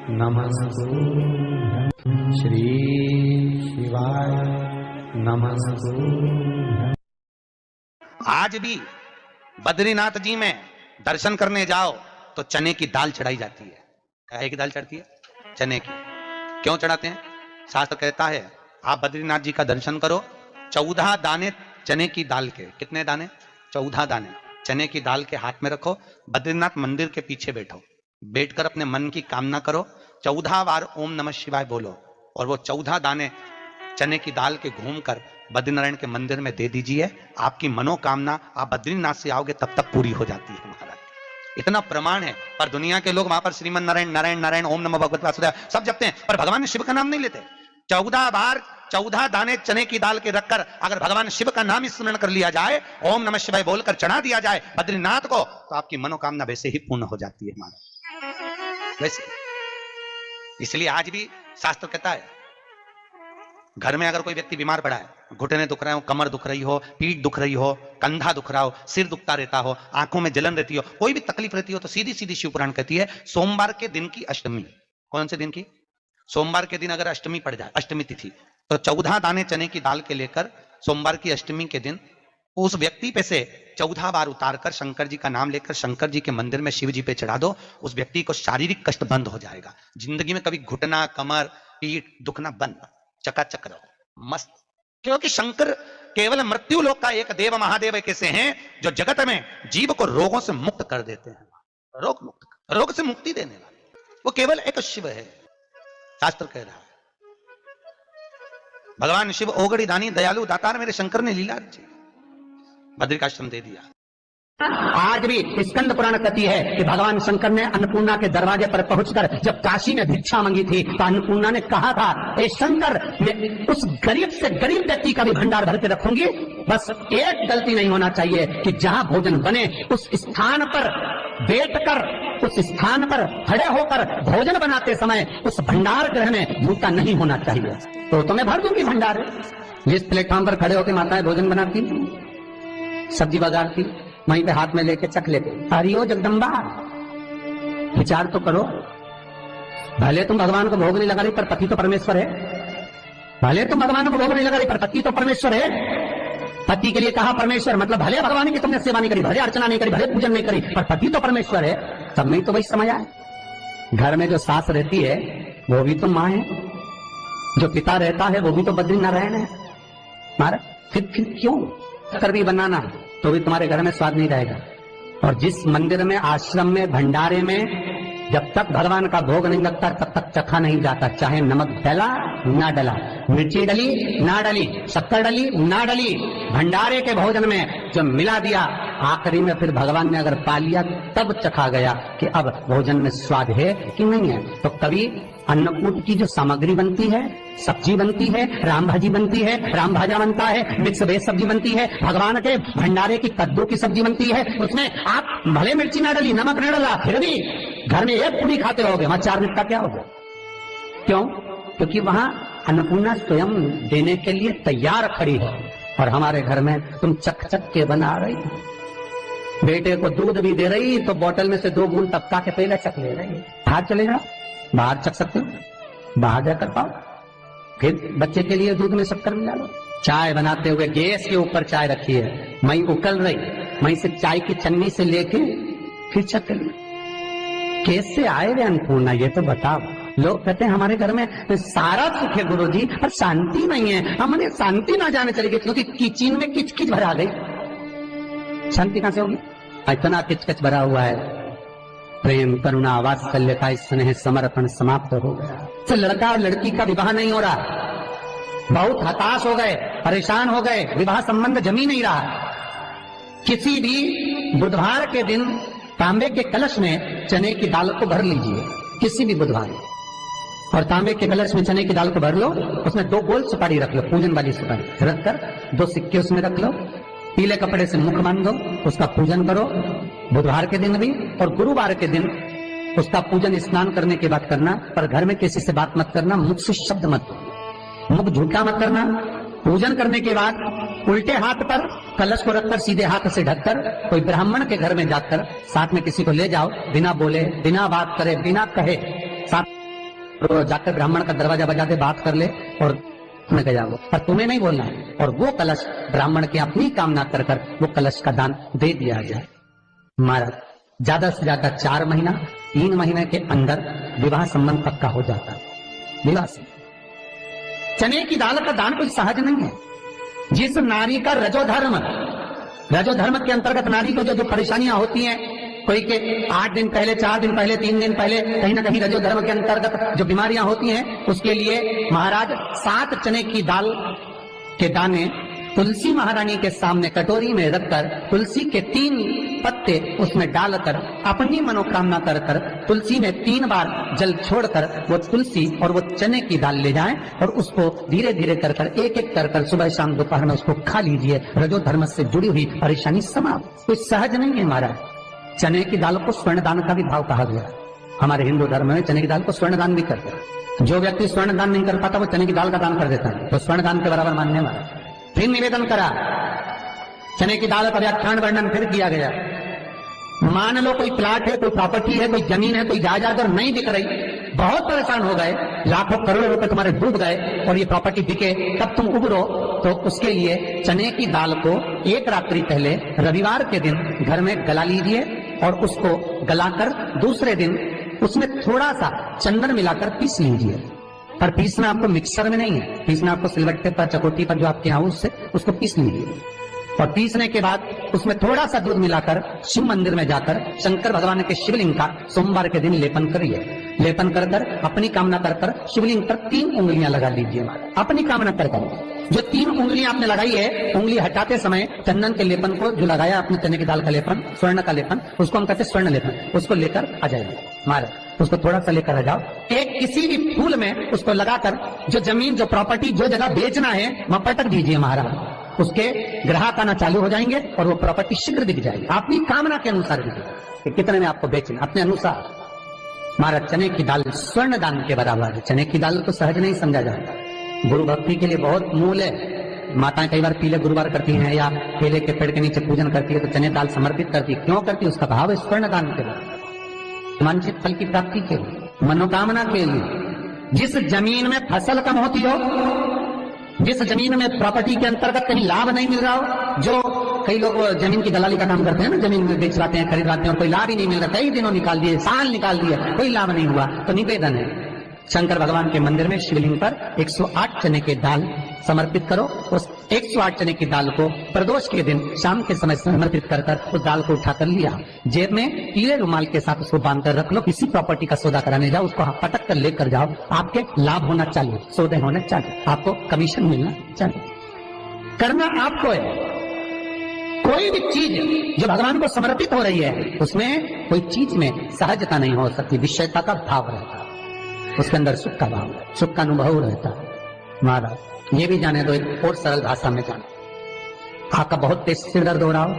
नमस्तुभ्यं श्री शिवाय नमस्तुभ्यं। आज भी बद्रीनाथ जी में दर्शन करने जाओ तो चने की दाल चढ़ाई जाती है। काहे की दाल चढ़ती है? चने की। क्यों चढ़ाते हैं? शास्त्र कहता है आप बद्रीनाथ जी का दर्शन करो, 14 दाने चने की दाल के। कितने दाने? 14 दाने चने की दाल के हाथ में रखो, बद्रीनाथ मंदिर के पीछे बैठो, बैठकर अपने मन की कामना करो, 14 बार ओम नमः शिवाय बोलो और वो 14 दाने चने की दाल के घूमकर बद्रीनारायण के मंदिर में दे दीजिए। आपकी मनोकामना, आप बद्रीनाथ से आओगे तब तक पूरी हो जाती है महाराज। इतना प्रमाण है। पर दुनिया के लोग वहां पर श्रीमन नारायण नारायण नारायण ओम नमः भगवत वासुदेव सब जपते हैं, पर भगवान शिव का नाम नहीं लेते। 14 बार 14 दाने चने की दाल के रखकर अगर भगवान शिव का नाम स्मरण कर लिया जाए, ओम नमः शिवाय बोलकर चढ़ा दिया जाए बद्रीनाथ को, तो आपकी मनोकामना वैसे ही पूर्ण हो जाती है महाराज। वैसे इसलिए आज भी शास्त्र कहता है घर में अगर कोई व्यक्ति बीमार पड़ा है, घुटने दुख रहे हो, कमर दुख रही हो, पीठ दुख रही हो, कंधा दुख रहा हो, सिर दुखता रहता हो, आंखों में जलन रहती हो, कोई भी तकलीफ रहती हो, तो सीधी सीधी शिवपुराण कहती है सोमवार के दिन की अष्टमी। कौन से दिन की? सोमवार के दिन अगर अष्टमी पड़ जाए, अष्टमी तिथि, तो 14 दाने चने की दाल के लेकर सोमवार की अष्टमी के दिन उस व्यक्ति पे से 14 बार उतारकर शंकर जी का नाम लेकर शंकर जी के मंदिर में शिव जी पे चढ़ा दो। उस व्यक्ति को शारीरिक कष्ट बंद हो जाएगा। जिंदगी में कभी घुटना, कमर, पीठ दुखना बंद, चकाचक रहो, मस्त। क्योंकि शंकर केवल मृत्यु लोक का एक देव महादेव कैसे हैं जो जगत में जीव को रोगों से मुक्त कर देते हैं। रोग मुक्त, रोग से मुक्ति देने वाला वो केवल एक शिव है। शास्त्र कह रहा है भगवान शिव ओगड़ी दानी दयालु दातार मेरे शंकर ने लीला रची, बद्रिकाश्रम दे दिया। आज भी स्कंद पुराण कहती है कि भगवान शंकर ने अन्नपूर्णा के दरवाजे पर पहुंचकर जब काशी में भिक्षा मांगी थी तो अन्नपूर्णा ने कहा था, ए शंकर, मैं उस गरीब से गरीब व्यक्ति का भी भंडार भर के रखूंगी, बस एक गलती नहीं होना चाहिए कि जहां भोजन बने उस स्थान पर बैठकर, उस स्थान पर खड़े होकर भोजन बनाते समय उस भंडार ग्रह में जूता नहीं होना चाहिए। तो मैं भर दूंगी भंडार। जिस प्लेटफॉर्म पर खड़े होकर माताएं भोजन बनाती, सब्जी बाजारती, वहीं पे हाथ में लेके चख लेते, हरिओ जगदम्बा, विचार तो करो। भले तुम भगवान को भोग नहीं लगा रही पर पति तो परमेश्वर है। भले तुम भगवान को भोग नहीं लगा रही पर पति तो परमेश्वर है। पति के लिए कहा परमेश्वर, मतलब भले भगवान की तुमने सेवा नहीं करी, भले अर्चना नहीं करी, भले पूजन नहीं करी, पर पति तो परमेश्वर है। तब नहीं तो वही समझ आए। घर में जो सास रहती है वो भी तो माँ है, जो पिता रहता है वो भी तो बद्रीनारायण है महाराज। फिर क्यों कर भी बनाना तो भी तुम्हारे घर में स्वाद नहीं रहेगा। और जिस मंदिर में, आश्रम में, भंडारे में जब तक भगवान का भोग नहीं लगता तब तक चखा नहीं जाता, चाहे नमक डला ना डला, मिर्ची डली ना डली, शक्कर डली ना डली, भंडारे के भोजन में जो मिला दिया आखिरी में फिर भगवान ने अगर पा लिया तब चखा गया कि अब भोजन में स्वाद है कि नहीं है। तो कभी अन्नकूट की जो सामग्री बनती है, सब्जी बनती है, राम भाजी बनती है, राम भाजा बनता है, मिक्स वेज सब्जी बनती है, भगवान के भंडारे की कद्दू की सब्जी बनती है, उसमें आप भले मिर्ची ना डली, नमक ना डला, फिर भी घर में एक पूरी खाते रहोगे, वहां 4 मिनट का क्या होगा? क्यों? क्योंकि वहां अन्नपूर्णा स्वयं देने के लिए तैयार खड़ी है। और हमारे घर में तुम चक चक के बना रही, बेटे को दूध भी दे रही तो बोतल में से 2 बूंद टपका के पहले चख ले रही। बाहर चले जाओ, बाहर चख सकते हो, बाहर जाकर पाओ, फिर बच्चे के लिए दूध में शक्कर मिला लो। चाय बनाते हुए गैस के ऊपर चाय रखी है, मई उकल रही, मई से चाय की छन्नी से लेके फिर चख ली। कैसे आए वे अन्नपूर्णा, ये तो बताओ। लोग कहते हैं हमारे घर में सारा सुख है गुरुजी, पर शांति नहीं है। हमने शांति ना जाने चली गई क्योंकि किचन में किच किच भरा गई। शांति कहां से होगी? इतना किच किच भरा हुआ है। प्रेम, करुणा, वात्सल्य का स्नेह, समर्पण समाप्त हो गया। तो लड़का और लड़की का विवाह नहीं हो रहा, बहुत हताश हो गए, परेशान हो गए, विवाह संबंध जम ही नहीं रहा। किसी भी बुधवार के दिन तांबे के कलश में चने की दाल को भर लीजिए, किसी भी बुधवार, और तांबे के कलश में चने की दाल को भर लो, उसमें 2 गोल सुपारी रख लो, पूजन वाली सुपारी रखकर 2 सिक्के उसमें रख लो, पीले कपड़े से मुख बांध दो, उसका पूजन करो। बुधवार के दिन भी और गुरुवार के दिन उसका पूजन स्नान करने के बाद करना, पर घर में किसी से बात मत करना, मुख से शब्द मत, मुख झूठा मत करना। पूजन करने के बाद उल्टे हाथ पर कलश को रखकर सीधे हाथ से ढककर कोई ब्राह्मण के घर में जाकर साथ में किसी को ले जाओ, बिना बोले, बिना बात करे, बिना कहे, साथ तो जाकर ब्राह्मण का दरवाजा बजा दे, बात कर ले और तुम्हें कह जाओ, पर तुम्हें नहीं बोलना है। और वो कलश ब्राह्मण की अपनी कामना कर कर वो कलश का दान दे दिया जाए। महाराज ज्यादा से ज्यादा 4 महीना 3 महीने के अंदर विवाह संबंध पक्का हो जाता है। विवाह से चने की दाल का दान कोई सहज नहीं है। जिस नारी का रजोधर्म के अंतर्गत नारी को जो परेशानियां होती हैं, कोई के 8 दिन पहले, 4 दिन पहले, 3 दिन पहले कहीं ना कहीं रजोधर्म के अंतर्गत जो बीमारियां होती हैं, उसके लिए महाराज 7 चने की दाल के दाने तुलसी महारानी के सामने कटोरी में रखकर तुलसी के 3 पत्ते उसमें डालकर अपनी मनोकामना कर कर तुलसी में 3 बार जल छोड़कर वो तुलसी और वो चने की दाल ले जाएं और उसको धीरे धीरे कर कर एक एक कर कर सुबह शाम दोपहर में उसको खा लीजिए। रजो धर्म से जुड़ी हुई परेशानी समाप्त। कोई सहज नहीं है महाराज। चने की दाल को स्वर्ण दान का भी भाव कहा गया। हमारे हिंदू धर्म में चने की दाल को स्वर्ण दान भी करते हैं। जो व्यक्ति स्वर्ण दान नहीं कर पाता वो चने की दाल का दान कर देता है, तो स्वर्ण दान के बराबर मानने वाला। फिर निवेदन करा, चने की दाल का व्याख्यान वर्णन फिर किया गया। मान लो कोई प्लाट है, कोई प्रॉपर्टी है, कोई जमीन है, कोई जायदाद और नहीं बिक रही, बहुत परेशान हो गए, लाखों करोड़ों रुपए तुम्हारे डूब गए और ये प्रॉपर्टी बिके, तब तुम उबरो, तो उसके लिए चने की दाल को एक रात्रि पहले रविवार के दिन घर में गला लीजिए और उसको गलाकर दूसरे दिन उसमें थोड़ा सा चंदन मिलाकर पीस लीजिए। पर पीसना आपको मिक्सर में नहीं है, पीसना आपको सिलबट्टे पर, चकोटी पर जो आपके यहाँ उससे उसको पीस लीजिए। और पीसने के बाद उसमें थोड़ा सा दूध मिलाकर शिव मंदिर में जाकर शंकर भगवान के शिवलिंग का सोमवार के दिन लेपन करिए। लेपन कर कर अपनी कामना कर कर शिवलिंग पर 3 उंगलियां लगा लीजिए। अपनी कामना कर कर जो 3 उंगलियां आपने लगाई है, उंगली हटाते समय चंदन के लेपन को जो लगाया अपने चने की दाल का लेपन, स्वर्ण का लेपन, उसको हम कहते हैं स्वर्ण लेपन, उसको लेकर आ जाइए। महाराज उसको थोड़ा सा लेकर आ जाओ, एक किसी भी फूल में उसको लगाकर जो जमीन, जो प्रॉपर्टी, जो जगह बेचना है वहां पटक दीजिए महाराज। उसके ग्राहक आना चालू हो जाएंगे और वो प्रॉपर्टी शीघ्र बिक जाएगी। अपनी कामना के अनुसार बिकेगी, कितने में आपको बेचना अपने अनुसार। महाराज चने की दाल स्वर्ण दान के बराबर है। चने की दाल को सहज नहीं समझा जाता। गुरु भक्ति के लिए बहुत मूल है। माताएं कई बार पीले गुरुवार करती हैं या केले के पेड़ के नीचे पूजन करती है तो चने दाल समर्पित करती है। क्यों करती है? उसका भाव है स्वर्ण दान के बराबर, वांछित फल की प्राप्ति के लिए, मनोकामना के लिए। जिस जमीन में फसल कम होती हो, जिस जमीन में प्रॉपर्टी के अंतर्गत कहीं लाभ नहीं मिल रहा हो, जो कई लोग जमीन की दलाली का काम करते हैं ना, जमीन में बेचवाते हैं, खरीदवाते हैं और कोई लाभ ही नहीं मिल रहा, कई दिनों निकाल दिए, साल निकाल दिए, कोई लाभ नहीं हुआ, तो निवेदन है शंकर भगवान के मंदिर में शिवलिंग पर 108 चने के दाल समर्पित करो। उस 108 चने की दाल को प्रदोष के दिन शाम के समय समर्पित कर कर उस दाल को उठाकर लिया, जेब में पीले रुमाल के साथ उसको बांध कर रख लो। किसी प्रॉपर्टी का सौदा कराने जाओ, उसको पटक कर लेकर जाओ, आपके लाभ होना चाहिए, सौदे होने चाहिए, आपको कमीशन मिलना चाहिए। करना आपको है। कोई भी चीज जो भगवान को समर्पित हो रही है उसमें कोई चीज में सहजता नहीं हो सकती, विषयता का भाव रहता है, उसके अंदर सुख का भाव, सुख का अनुभव रहता है। महाराज ये भी जाने दो, एक और सरल भाषा में जाने, आपका बहुत तेज सिर दर्द हो रहा हो,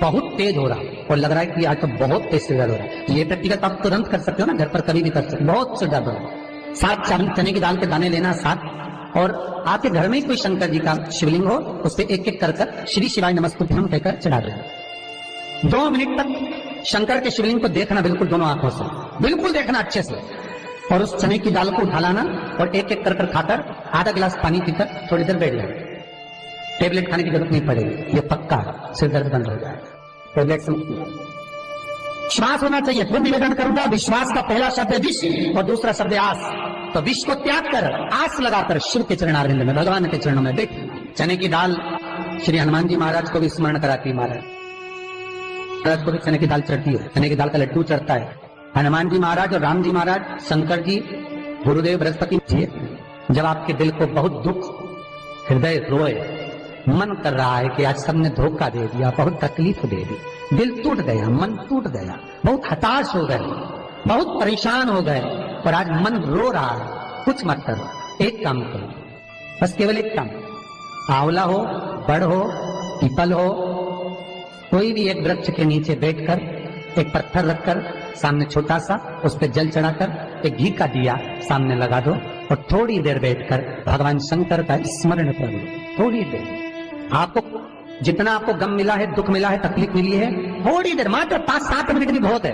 बहुत तेज हो रहा हो और लग रहा है कि आज तो बहुत तेज सिर दर्द हो रहा है, ये व्यक्तिगत आप तुरंत कर सकते हो ना, घर पर कभी भी कर सकते हो। बहुत सिर दर्द हो रहा है, 7 चने की दाल के दाने लेना 7, और आपके घर में ही कोई शंकर जी का शिवलिंग हो, उस पर एक एक कर कर श्री शिवाय नमस्तुभ्यम कहकर चढ़ा देना। 2 मिनट तक शंकर के शिवलिंग को देखना, बिल्कुल दोनों आंखों से, बिल्कुल देखना अच्छे से, और उस चने की दाल को उठा लाना और एक एक कर कर खाकर आधा गिलास पानी पीकर थोड़ी देर बैठ जाए। टेबलेट खाने की जरूरत नहीं पड़ेगी, ये पक्का सिर दर्द बंद हो जाए। टेबलेट से विश्वास होना चाहिए। फिर निवेदन करूंगा, विश्वास का पहला शब्द है विष और दूसरा शब्द है आस। तो विष को त्याग कर आस लगाकर शिव के चरणारविंद में, भगवान के चरणों में बैठ। चने की दाल श्री हनुमान जी महाराज को भी स्मरण कराती है। महाराज को भी चने की दाल चढ़ती है, चने की दाल का लड्डू चढ़ता है। हनुमान जी महाराज और राम जी महाराज, शंकर जी, गुरुदेव बृहस्पति जी, जब आपके दिल को बहुत दुख, हृदय रोए, मन कर रहा है कि आज सबने धोखा दे दिया, बहुत तकलीफ दे दी, दिल टूट गया, मन टूट गया, बहुत हताश हो गए, बहुत परेशान हो गए और आज मन रो रहा है, कुछ मत करो, एक काम करो, बस केवल एक काम, आंवला हो, बड़ हो, पीपल हो, कोई भी एक वृक्ष के नीचे बैठकर एक पत्थर रखकर सामने छोटा सा, उस पर जल चढ़ाकर एक घी का दिया सामने लगा दो और थोड़ी देर बैठकर भगवान शंकर का स्मरण करो। थोड़ी देर, आपको जितना आपको गम मिला है, दुख मिला है, तकलीफ मिली है, थोड़ी देर, मात्र 5-7 मिनट भी बहुत है।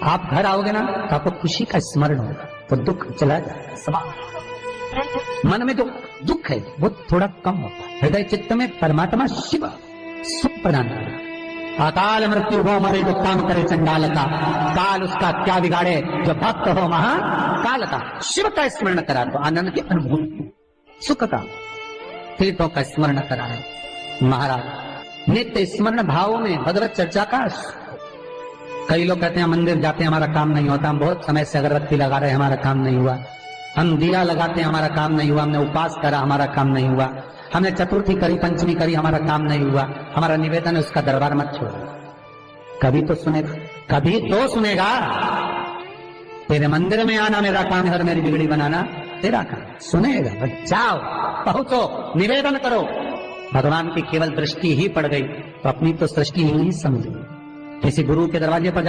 आप घर आओगे ना तो आपको खुशी का स्मरण होगा, तो दुख चला जाता, समाप्त। मन में जो दुख है वो थोड़ा कम होता है। हृदय चित्त में परमात्मा शिव सुख प्रदान करता है। अकाल मृत्यु हो मरे जो काम करे चंडाल का, काल उसका क्या बिगाड़े जो भक्त हो महा काल का। शिव का स्मरण करा तो आनंद की अनुभूति, सुख का, तीर्थों का स्मरण करा है महाराज। नित्य स्मरण भावों में भगवत चर्चा का। कई लोग कहते हैं मंदिर जाते हैं हमारा काम नहीं होता, हम बहुत समय से अगरबत्ती लगा रहे हैं हमारा काम नहीं हुआ, हम दिया लगाते हैं हमारा काम नहीं हुआ, हमने उपास करा हमारा काम नहीं हुआ, हमने चतुर्थी करी पंचमी करी हमारा काम नहीं हुआ। हमारा निवेदन है उसका दरबार मत छोड़ो, कभी तो सुनेगा, कभी तो सुनेगा। तेरे मंदिर में आना मेरा काम है और मेरी बिगड़ी बनाना तेरा काम, सुनेगा। जाओ पहुंचो, निवेदन करो। भगवान की केवल दृष्टि ही पड़ गई तो अपनी तो सृष्टि ही समझ ली। किसी गुरु के दरवाजे पर